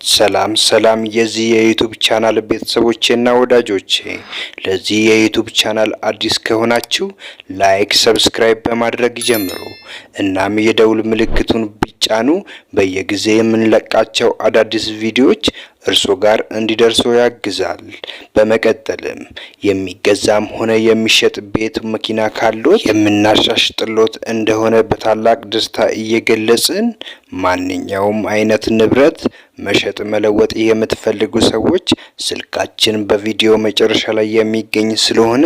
ሰላም ሰላም የዚህ የዩቲዩብ ቻናል ቤተሰቦቼና ወዳጆቼ ለዚህ የዩቲዩብ ቻናል አዲስ ከሆናችሁ ላይክ ሰብስክራይብ በማድረግ ጀምሩ እናም የደውል ምልክቱን ቢጫኑ በየጊዜው የምንለቃቸው አዳዲስ ቪዲዮዎች እርሶ ጋር እንዲደርሱ ያግዛል። በመቀጠልም የሚገዛም ሆነ የሚሸጥ ቤት መኪና ካሎት የምናሻሽጥሎት እንደሆነ በታላቅ ደስታ እየገለጽን ማንኛውም አይነት ንብረት መሸጥ መለወጥ የምትፈልጉ ሰዎች ስልካችን በቪዲዮ መጨረሻ ላይ የሚገኝ ስለሆነ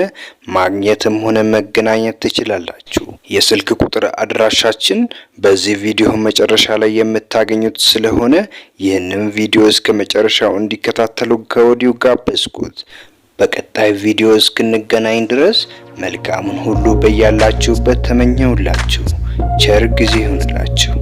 ማግኘትም ሆነ መገናኘት ትችላላችሁ። የስልክ ቁጥር አድራሻችን በዚህ ቪዲዮ መጨረሻ ላይ የምታገኙት ስለሆነ ይህንን ቪዲዮ እስከ መጨረሻው እንዲከታተሉ ከወዲሁ ጋበዝኩት። በቀጣይ ቪዲዮ እስክንገናኝ ድረስ መልካሙን ሁሉ በያላችሁበት ተመኘውላችሁ። ቸር ጊዜ ይሁንላችሁ።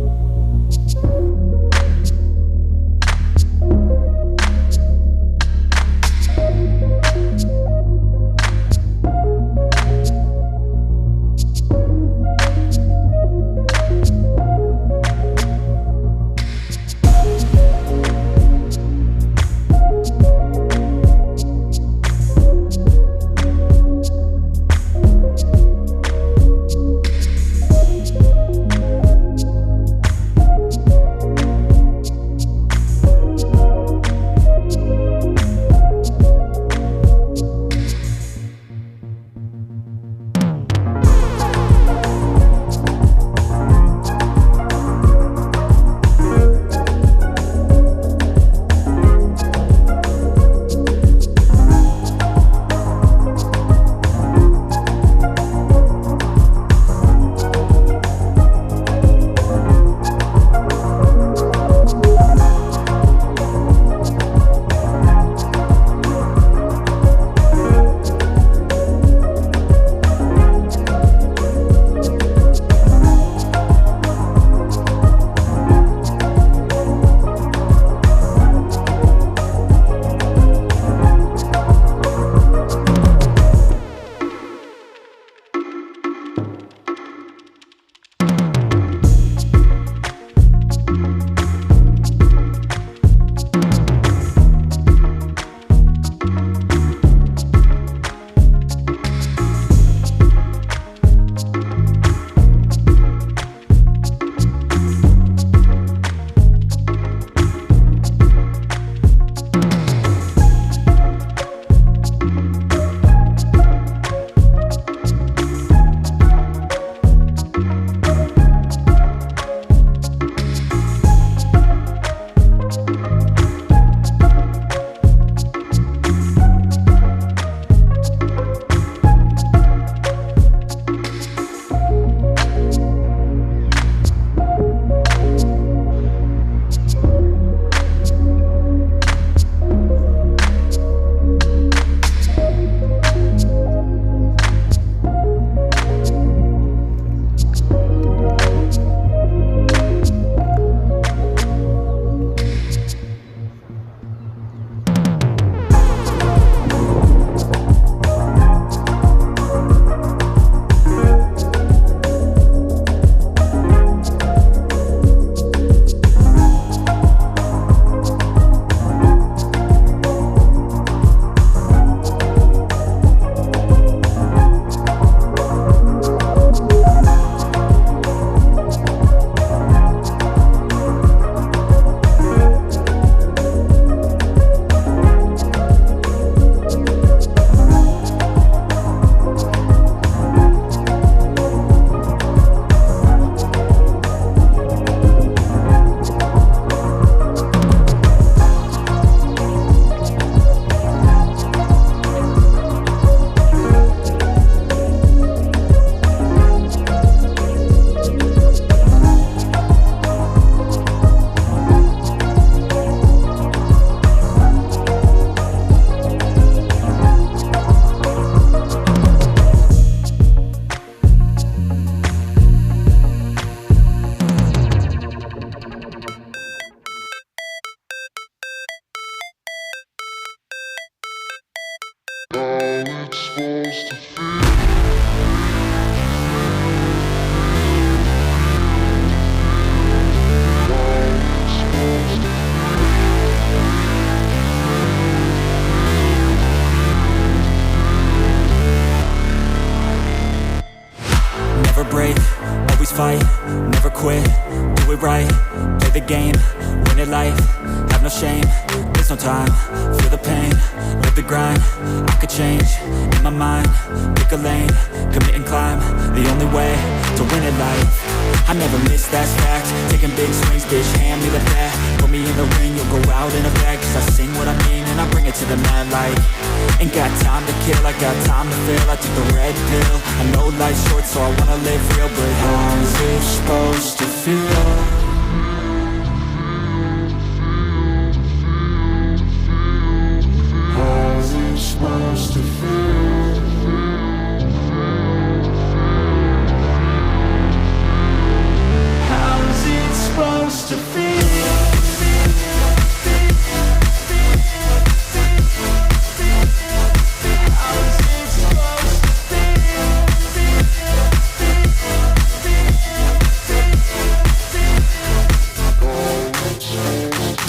win at life, have no shame, there's no time, feel the pain, live the grind, I could change, in my mind, pick a lane, commit and climb, the only way to win at life. I never miss, that's fact, taking big swings, bitch, hand me the bat, put me in the ring, you'll go out in a bag, cause I sing what I mean and I bring it to the mad light. Ain't got time to kill, I got time to feel, I took the red pill, I know life's short so I wanna live real, but how's it supposed to feel? How's it supposed to feel? How's it supposed to feel?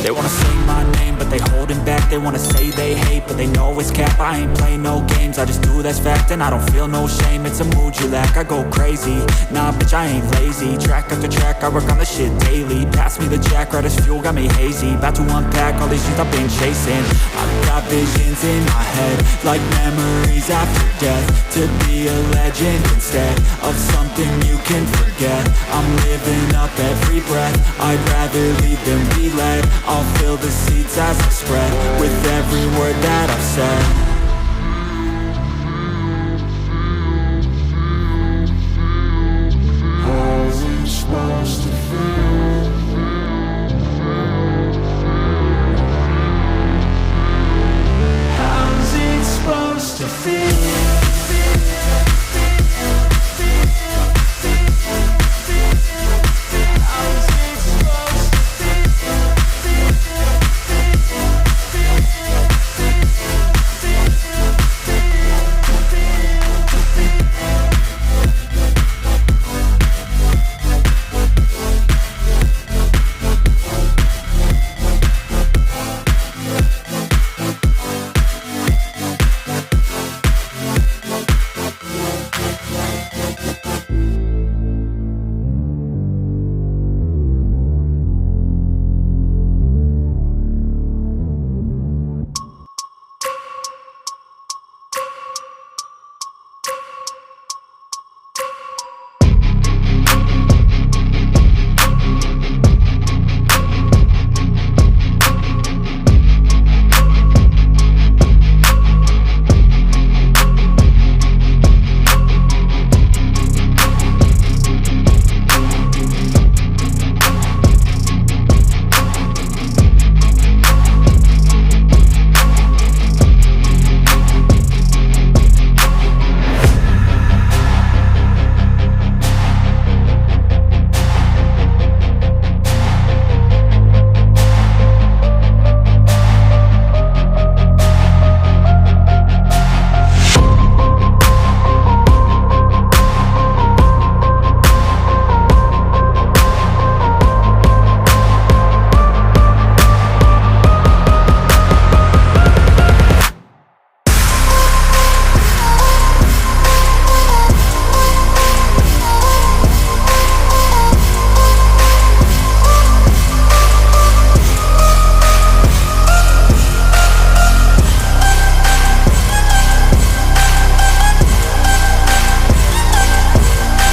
They wanna say my name, but they holding back. They wanna say they hate, but they know it's cap. I ain't play no games, I just do that's fact. And I don't feel no shame, it's a mood you lack. I go crazy, nah bitch I ain't lazy. Track after track, I work on the shit daily. Pass me the jack, right as fuel, got me hazy. About to unpack all these things I've been chasing. I've got visions in my head, like memories after death. To be a legend instead of something you can forget. I'm living up every breath, I'd rather lead than be led. I'll fill the seats as I spread with every word that I've said.